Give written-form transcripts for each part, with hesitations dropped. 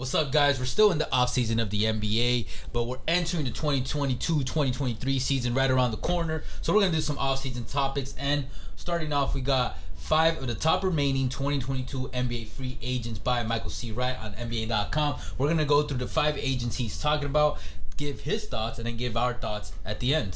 What's up, guys? We're still in the offseason of the NBA, but we're entering the 2022-2023 season right around the corner. So we're going to do some offseason topics. And starting off, we got 5 of the top remaining 2022 NBA free agents by Michael C. Wright on NBA.com. We're going to go through the 5 agents he's talking about, give his thoughts, and then give our thoughts at the end.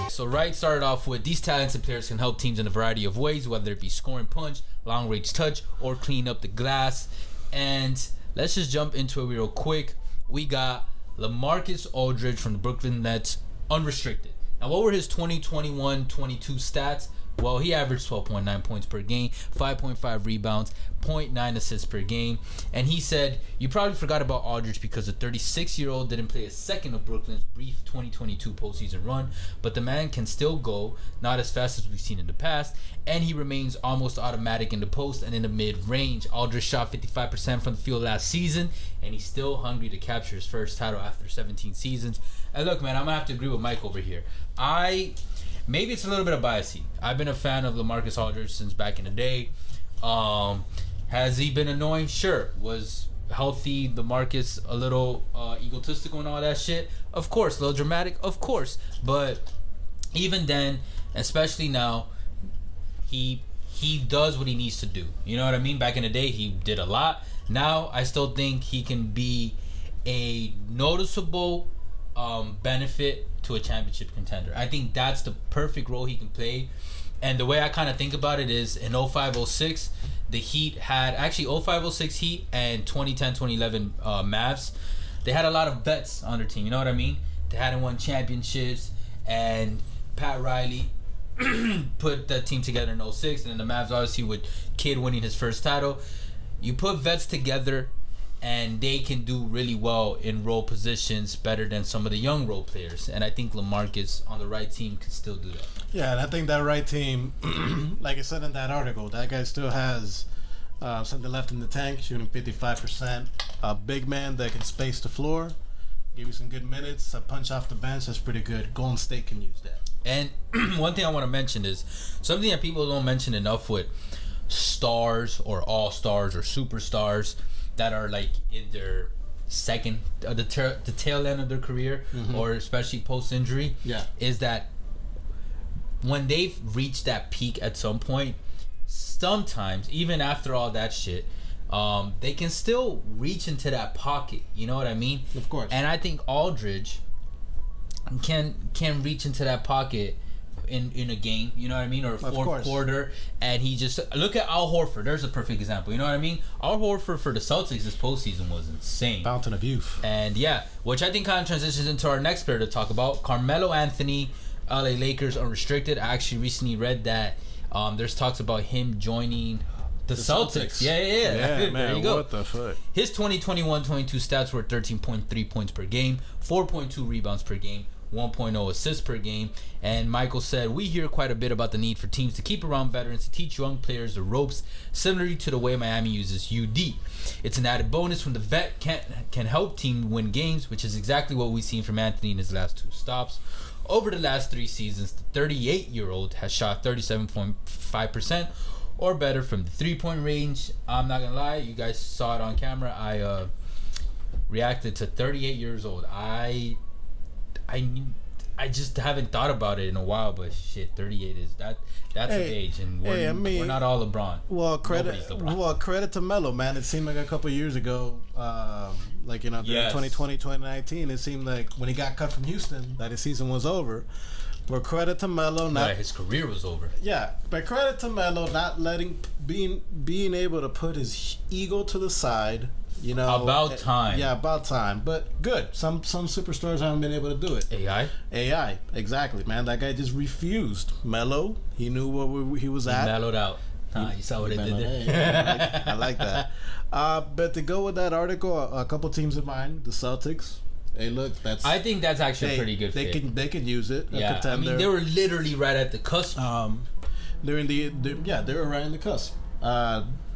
So Wright started off with, these talented players can help teams in a variety of ways, whether it be scoring punch, long range touch, or clean up the glass. And let's just jump into it real quick. We got LaMarcus Aldridge from the Brooklyn Nets, unrestricted. Now, what were his 2021-22 stats? Well, he averaged 12.9 points per game, 5.5 rebounds, 0.9 assists per game. And he said, you probably forgot about Aldridge because the 36-year-old didn't play a second of Brooklyn's brief 2022 postseason run, but the man can still go, not as fast as we've seen in the past, and he remains almost automatic in the post and in the mid-range. Aldridge shot 55% from the field last season, and he's still hungry to capture his first title after 17 seasons. And look, man, I'm going to have to agree with Mike over here. Maybe it's a little bit of biasy. I've been a fan of LaMarcus Aldridge since back in the day. Has he been annoying? Sure. Was healthy LaMarcus a little egotistical and all that shit? Of course. A little dramatic? Of course. But even then, especially now, he does what he needs to do. You know what I mean? Back in the day, he did a lot. Now, I still think he can be a noticeable benefit to a championship contender. I think that's the perfect role he can play. And the way I kind of think about it is in 05-06, the Heat had actually 05-06 Heat and 2010-2011 Mavs. They had a lot of vets on their team. You know what I mean? They hadn't won championships, and Pat Riley put that team together in 06, and then the Mavs obviously with Kidd winning his first title. You put vets together, and they can do really well in role positions better than some of the young role players. And I think LaMarcus on the right team can still do that. Yeah, and I think that right team, like I said in that article, that guy still has something left in the tank, shooting 55%. A big man that can space the floor, give you some good minutes, a punch off the bench, that's pretty good. Golden State can use that. And one thing I want to mention is something that people don't mention enough with stars or all-stars or superstars that are like in their second, the tail end of their career, or especially post-injury, is that when they've reached that peak at some point, sometimes, even after all that shit, they can still reach into that pocket. You know what I mean? Of course. And I think Aldridge can reach into that pocket in a game, you know what I mean, or a fourth quarter, and he just look at Al Horford. There's a perfect example. You know what I mean? Al Horford for the Celtics this postseason was insane. Fountain of youth. And yeah, which I think kind of transitions into our next player to talk about, Carmelo Anthony, LA Lakers unrestricted. I actually recently read that there's talks about him joining the Celtics. Yeah. Yeah, man, there you go. What the fuck? His 2021-22 stats were 13.3 points per game, 4.2 rebounds per game, 1.0 assists per game. And Michael said, we hear quite a bit about the need for teams to keep around veterans to teach young players the ropes, similarly to the way Miami uses UD. It's an added bonus when the vet can help team win games, which is exactly what we've seen from Anthony in his last 2 stops. Over the last 3 seasons, the 38-year-old has shot 37.5% or better from the 3-point range. I'm not gonna lie, you guys saw it on camera. I reacted to 38 years old. I just haven't thought about it in a while, but shit, 38 is that's the age, and we're not all LeBron. Well, credit to Melo, man. It seemed like a couple years ago, during 2020, 2019, it seemed like when he got cut from Houston, that his season was over. But credit to Melo, his career was over. Yeah, but credit to Melo not being able to put his ego to the side. You know, about time. Yeah, about time. But good. Some superstars haven't been able to do it. AI, exactly, man. That guy just refused. Melo, he knew where he was at. He mellowed out. You saw what it did there. Yeah, I like that. But to go with that article, a couple teams of mine, the Celtics. Hey, look, I think that's actually a pretty good fit. They can use it. Yeah, I mean, they were literally right at the cusp. They were right in the cusp.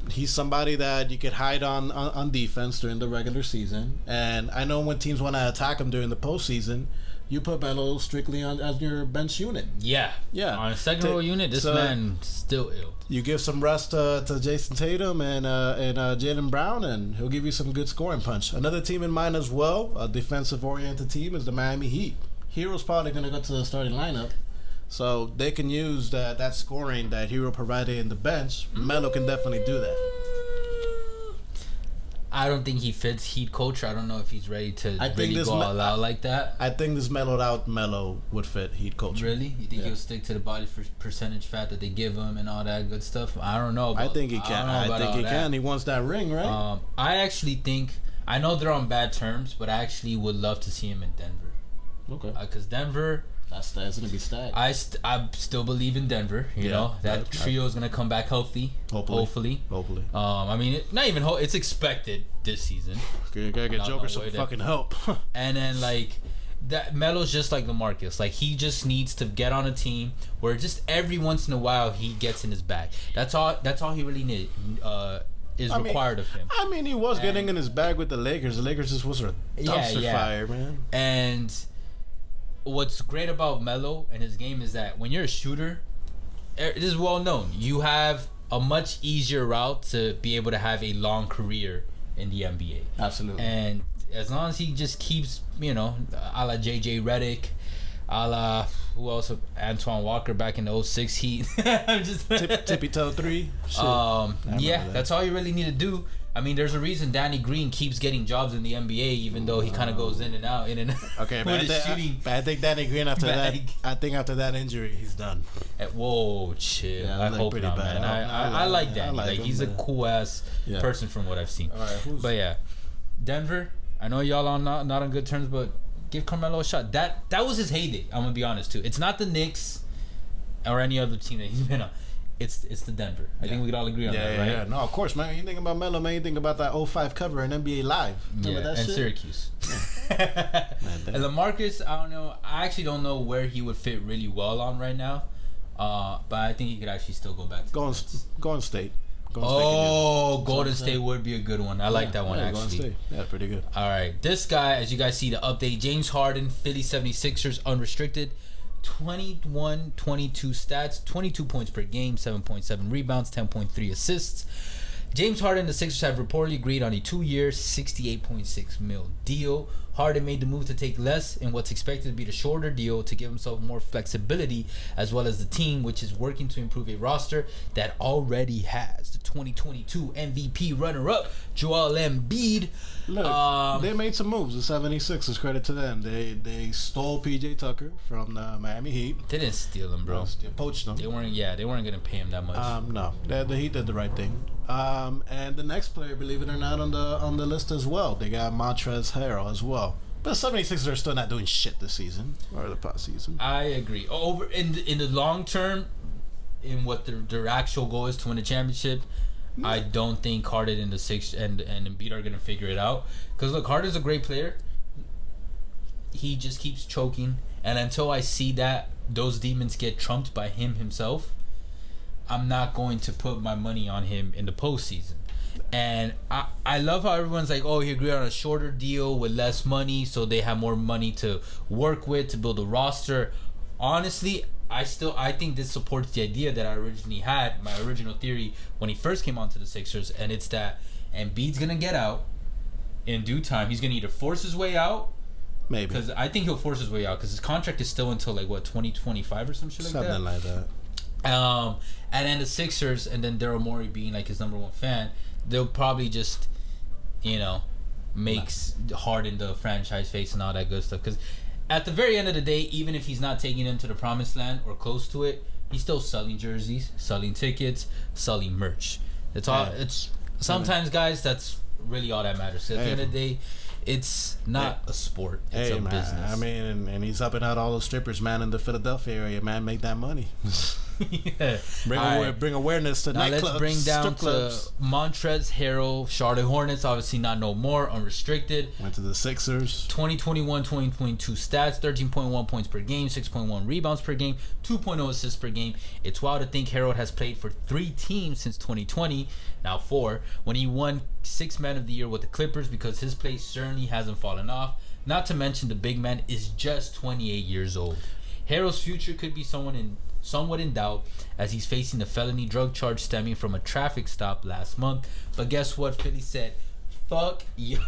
He's somebody that you could hide on defense during the regular season, and I know when teams want to attack him during the postseason, you put Melo strictly on as your bench unit. Yeah. On a second row unit, this man still ill. You give some rest to Jason Tatum and Jaylen Brown, and he'll give you some good scoring punch. Another team in mind as well, a defensive-oriented team, is the Miami Heat. Hero's probably going to go to the starting lineup, so they can use that scoring that Hero provided in the bench. Melo can definitely do that. I don't think he fits Heat culture. I don't know if he's ready to really go all out like that. I think this mellowed out Melo would fit Heat culture. Really? You think he'll stick to the body percentage fat that they give him and all that good stuff? I don't know. I think he can. I think he can. He wants that ring, right? I actually think, I know they're on bad terms, but I actually would love to see him in Denver. Okay. Because Denver... That's gonna be stacked. I still believe in Denver. You know that trio is gonna come back healthy. Hopefully. I mean, not even it's expected this season. Okay, gotta get Joker some fucking help. And then that Melo's just like LaMarcus. Like he just needs to get on a team where just every once in a while he gets in his bag. That's all he really needs. Required of him. I mean, he was getting in his bag with the Lakers. The Lakers just was a dumpster fire, man. And what's great about Melo and his game is that when you're a shooter, it is well known, you have a much easier route to be able to have a long career in the NBA. Absolutely. And as long as he just keeps, a la JJ Redick, a la who else? Antoine Walker back in the 06 Heat. I'm just tippy toe 3. That's all you really need to do. I mean, there's a reason Danny Green keeps getting jobs in the NBA, even though he kind of goes in and out. Okay, but I think Danny Green after that injury, he's done. Whoa, chill. Yeah, I hope not, man. I like Danny. He's a cool ass person from what I've seen. All right, but yeah, Denver. I know y'all are not on good terms, but give Carmelo a shot. That was his heyday. I'm gonna be honest too. It's not the Knicks or any other team that he's been on. It's the Denver. I think we could all agree on that, right? Yeah, no, of course, man. You think about Melo, man. You think about that 05 cover in NBA Live. Remember that and shit? Syracuse. And LaMarcus, I don't know. I actually don't know where he would fit really well on right now. But I think he could actually still go back to Golden State. Golden State would be a good one. I like that one, actually. Golden State. Yeah, pretty good. All right. This guy, as you guys see the update, James Harden, Philly 76ers, unrestricted. 21-22 stats, 22 points per game, 7.7 rebounds, 10.3 assists. James Harden and the Sixers have reportedly agreed on a 2-year, $68.6 million deal. Harden made the move to take less in what's expected to be the shorter deal to give himself more flexibility, as well as the team, which is working to improve a roster that already has the 2022 MVP runner-up, Joel Embiid. Look, they made some moves. The 76ers, credit to them. They stole PJ Tucker from the Miami Heat. They didn't steal him, bro. They poached him. They weren't gonna pay him that much. No, the Heat did the right thing. And the next player, believe it or not, on the list as well. They got Montrezl Harrell as well. But the 76ers are still not doing shit this season or the past season. I agree. Over in the long term, in what their actual goal is to win a championship, I don't think Harden and the Sixers and Embiid are gonna figure it out. Because look, Harden's a great player. He just keeps choking, and until I see that those demons get trumped by him himself, I'm not going to put my money on him in the postseason. And I love how everyone's like, oh, he agreed on a shorter deal with less money, so they have more money to work with to build a roster. Honestly, I think this supports the idea that I originally had, my original theory when he first came onto the Sixers, and it's that Embiid's gonna get out in due time. He's gonna either force his way out, maybe, because I think he'll force his way out because his contract is still until 2025 or some shit like that. Something like that. And then the Sixers, and then Daryl Morey being his number one fan, they'll probably just, makes Harden the franchise face and all that good stuff. Because at the very end of the day, even if he's not taking them to the promised land or close to it, he's still selling jerseys, selling tickets, selling merch. It's all. It's sometimes, guys, that's really all that matters. At the end of the day, it's not a sport. It's a business. I mean, and he's up and out all those strippers, man, in the Philadelphia area, man. Make that money. Bring awareness to nightclubs. Let's bring down to Montrezl Harrell, Charlotte Hornets, obviously not no more, unrestricted. Went to the Sixers. 2021-2022 stats, 13.1 points per game, 6.1 rebounds per game, 2.0 assists per game. It's wild to think Harrell has played for 3 teams since 2020, now 4, when he won 6th Man of the Year with the Clippers, because his play certainly hasn't fallen off. Not to mention the big man is just 28 years old. Harrell's future could be somewhat in doubt as he's facing a felony drug charge stemming from a traffic stop last month. But guess what? Philly said, fuck you.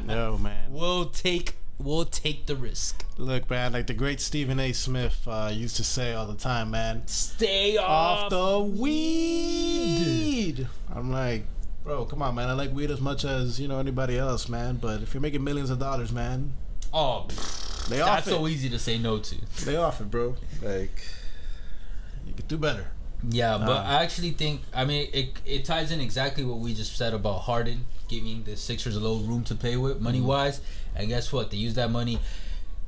No, man. We'll take the risk. Look, man, like the great Stephen A. Smith used to say all the time, man. Stay off the weed. I'm like, bro, come on, man. I like weed as much as, anybody else, man. But if you're making millions of dollars, man. Oh, that's so easy to say no to. They offer, bro. Like, you could do better. Yeah, but I actually think, it ties in exactly what we just said about Harden giving the Sixers a little room to play with money-wise. And guess what? They use that money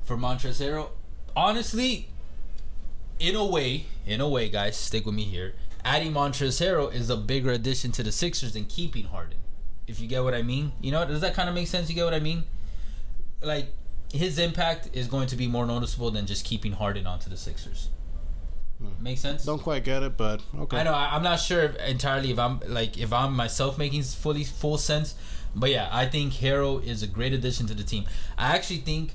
for Montrezl Harrell. Honestly, in a way, guys, stick with me here. Adding Montrezl Harrell is a bigger addition to the Sixers than keeping Harden. If you get what I mean. Does that kind of make sense? You get what I mean? Like, his impact is going to be more noticeable than just keeping Harden onto the Sixers. Make sense? Don't quite get it, but okay. I know. I'm not sure entirely if I'm myself making full sense. But yeah, I think Harrell is a great addition to the team. I actually think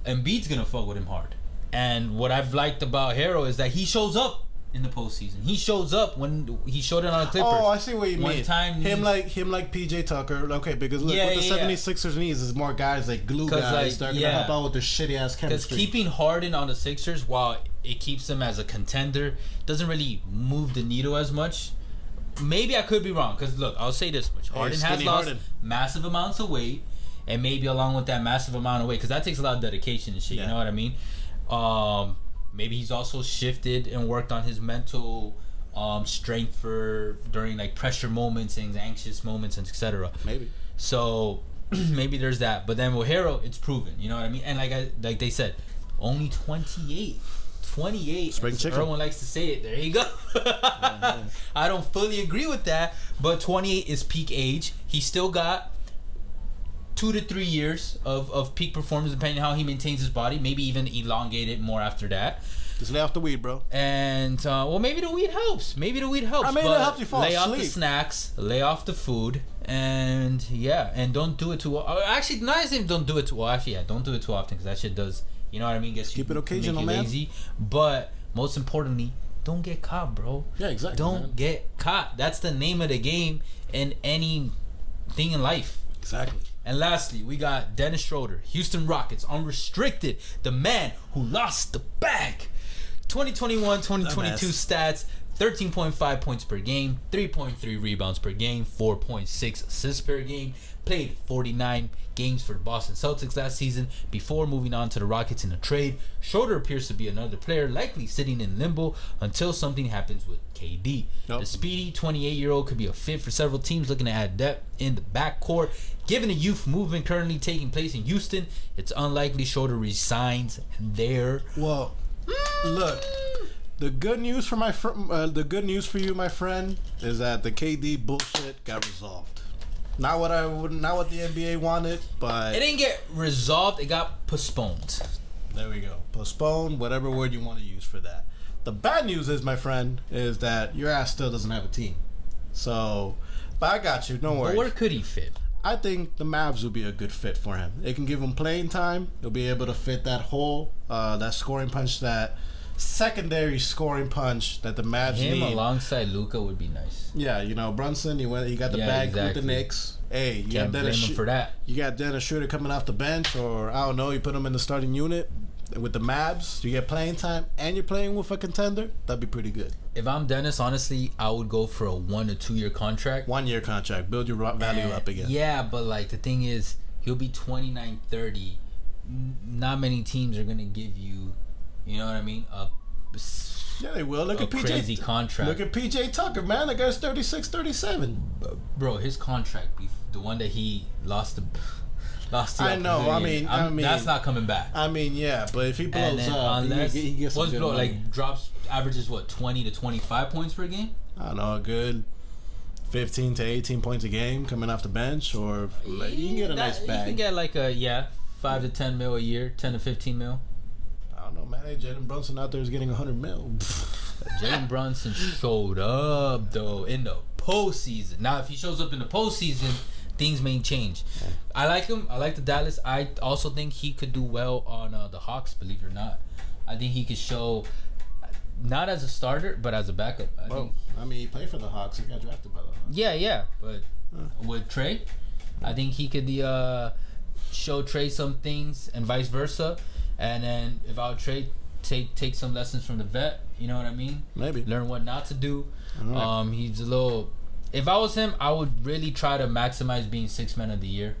Embiid's going to fuck with him hard. And what I've liked about Harrell is that he shows up in the postseason. He shows up when he showed it on the Clippers. Oh, I see what you mean. Time him like PJ Tucker. Okay, because look, what the 76ers needs is more guys like glue guys that are going to help out with the shitty ass chemistry. Because keeping Harden on the Sixers, while it keeps them as a contender, doesn't really move the needle as much. Maybe I could be wrong, because look, I'll say this much. Harden has lost massive amounts of weight, and maybe along with that massive amount of weight, because that takes a lot of dedication and shit, you know what I mean? Maybe he's also shifted and worked on his mental strength for during like pressure moments and anxious moments and etc. Maybe. So maybe there's that. But then with Harrell, it's proven. You know what I mean? And like they said, only 28. 28. Spring chicken. Everyone likes to say it. There you go. I don't fully agree with that, but 28 is peak age. He still got 2 to 3 years of peak performance, depending on how he maintains his body. Maybe even elongate it more after that. Just lay off the weed, bro. And maybe the weed helps. I mean, it helps you fall lay asleep. Off the snacks, lay off the food, and don't do it too. Actually, not as if don't do it too. Well, actually, don't do it too often because that shit does. You know what I mean? Keep it occasional, man. Lazy. But most importantly, don't get caught, bro. Yeah, exactly. Don't get caught. That's the name of the game in anything in life. Exactly. And lastly, we got Dennis Schroder, Houston Rockets, unrestricted, the man who lost the bag. 2021-2022 stats, 13.5 points per game, 3.3 rebounds per game, 4.6 assists per game. Played 49 games for the Boston Celtics last season before moving on to the Rockets in a trade. Schroder appears to be another player likely sitting in limbo until something happens with KD. The speedy 28-year-old could be a fit for several teams looking to add depth in the backcourt. Given the youth movement currently taking place in Houston, it's unlikely Schroder resigns there. Well, look, the good news for you, my friend, is that the KD bullshit got resolved. Not what the NBA wanted, but it didn't get resolved. It got postponed. There we go. Postponed, whatever word you want to use for that. The bad news is, my friend, is that your ass still doesn't have a team. So, but I got you. Don't worry. But where could he fit? I think the Mavs would be a good fit for him. It can give him playing time. He'll be able to fit that hole, that scoring punch, that secondary scoring punch that the Mavs need. Him alongside Luka would be nice. Yeah, Brunson, he got the bag with the Knicks. Hey, you got Dennis for that. You got Dennis Schroder coming off the bench, or I don't know, you put him in the starting unit with the Mavs. You get playing time, and you're playing with a contender. That'd be pretty good. If I'm Dennis, honestly, I would go for a 1 or 2 year contract. 1 year contract, build your value up again. Yeah, but like the thing is, he'll be 29, 30. Not many teams are gonna give you, you know what I mean? Yeah, they will. Look at PJ. Crazy contract. Look at PJ Tucker, man. That guy's 36, 37. Bro, his contract, the one that he lost the. I know. I mean, that's not coming back. I mean, yeah, but if he blows up, he gets some good money. Like drops averages 20 to 25 points per game. I don't know, a good 15 to 18 points a game coming off the bench, or like, you can get a nice bag. You can get like 5 to 10 mil a year, 10 to 15 mil. I don't know, man. Hey, Jalen Brunson out there is getting 100 mil. Jalen Brunson showed up though in the postseason. Now, if he shows up in the postseason, things may change. Yeah. I like him. I like the Dallas. I also think he could do well on the Hawks. Believe it or not, I think he could show. Not as a starter, but as a backup. I mean, he played for the Hawks. He got drafted by the Hawks. Yeah. But with Trey, I think he could show Trey some things and vice versa. And then if I would Trey take some lessons from the vet, you know what I mean? Maybe. Learn what not to do. Right. He's a little... If I was him, I would really try to maximize being Sixth Man of the Year.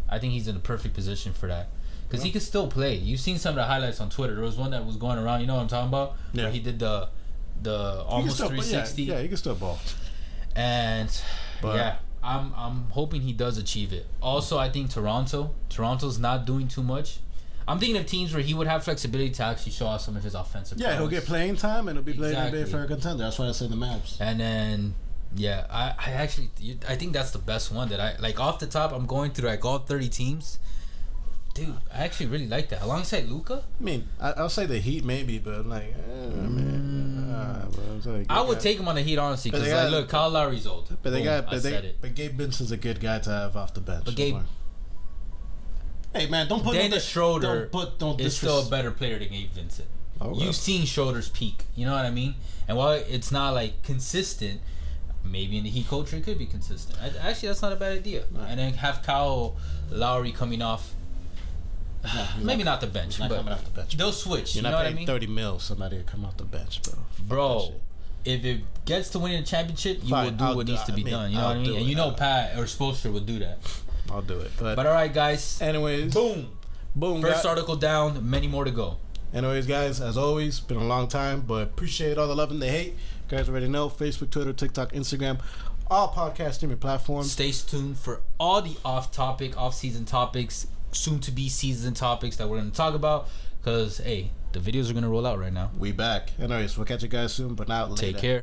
I think he's in the perfect position for that. Because he can still play. You've seen some of the highlights on Twitter. There was one that was going around. You know what I'm talking about? Yeah. Where he did the almost 360. Yeah, he can still ball. And I'm hoping he does achieve it. Also, I think Toronto's not doing too much. I'm thinking of teams where he would have flexibility to actually show off some of his offensive. Yeah, he'll get playing time and he'll be playing Exactly. for a contender. That's why I say the Mavs. And then. Yeah, I think that's the best one that I like off the top. I'm going through like all 30 teams. Dude, I actually really like that. Alongside Luka? I mean, I'll say the Heat maybe, but I'm like, I would take him on the Heat, honestly, because like, look, Kyle Lowry's old. But they Boom, but Gabe Vincent's a good guy to have off the bench. But Gabe, hey man, don't put Dennis Schroder don't is still a better player than Gabe Vincent. Okay. You've seen Schroder's peak, you know what I mean? And while it's not like consistent, maybe in the Heat culture it could be consistent. Actually, that's not a bad idea. Right. And then have Kyle Lowry coming off. Maybe not the bench, but coming off the bench. They'll switch. You're you know not what I paying mean? $30 million. Somebody will come off the bench, bro. Bro, if it gets to winning a championship, you will do what needs to be done. You know what I mean? And you know Pat or Spoelstra will do that. I'll do it. But all right, guys. anyways, Boom. First article down. Many more to go. Anyways, guys, as always, been a long time, but appreciate all the love and the hate. You guys already know Facebook, Twitter, TikTok, Instagram, all podcast streaming platforms. Stay tuned for all the off-season topics, soon-to-be season topics that we're going to talk about. Because, hey, the videos are going to roll out right now. We back. Anyways, we'll catch you guys soon, but now later. Take care.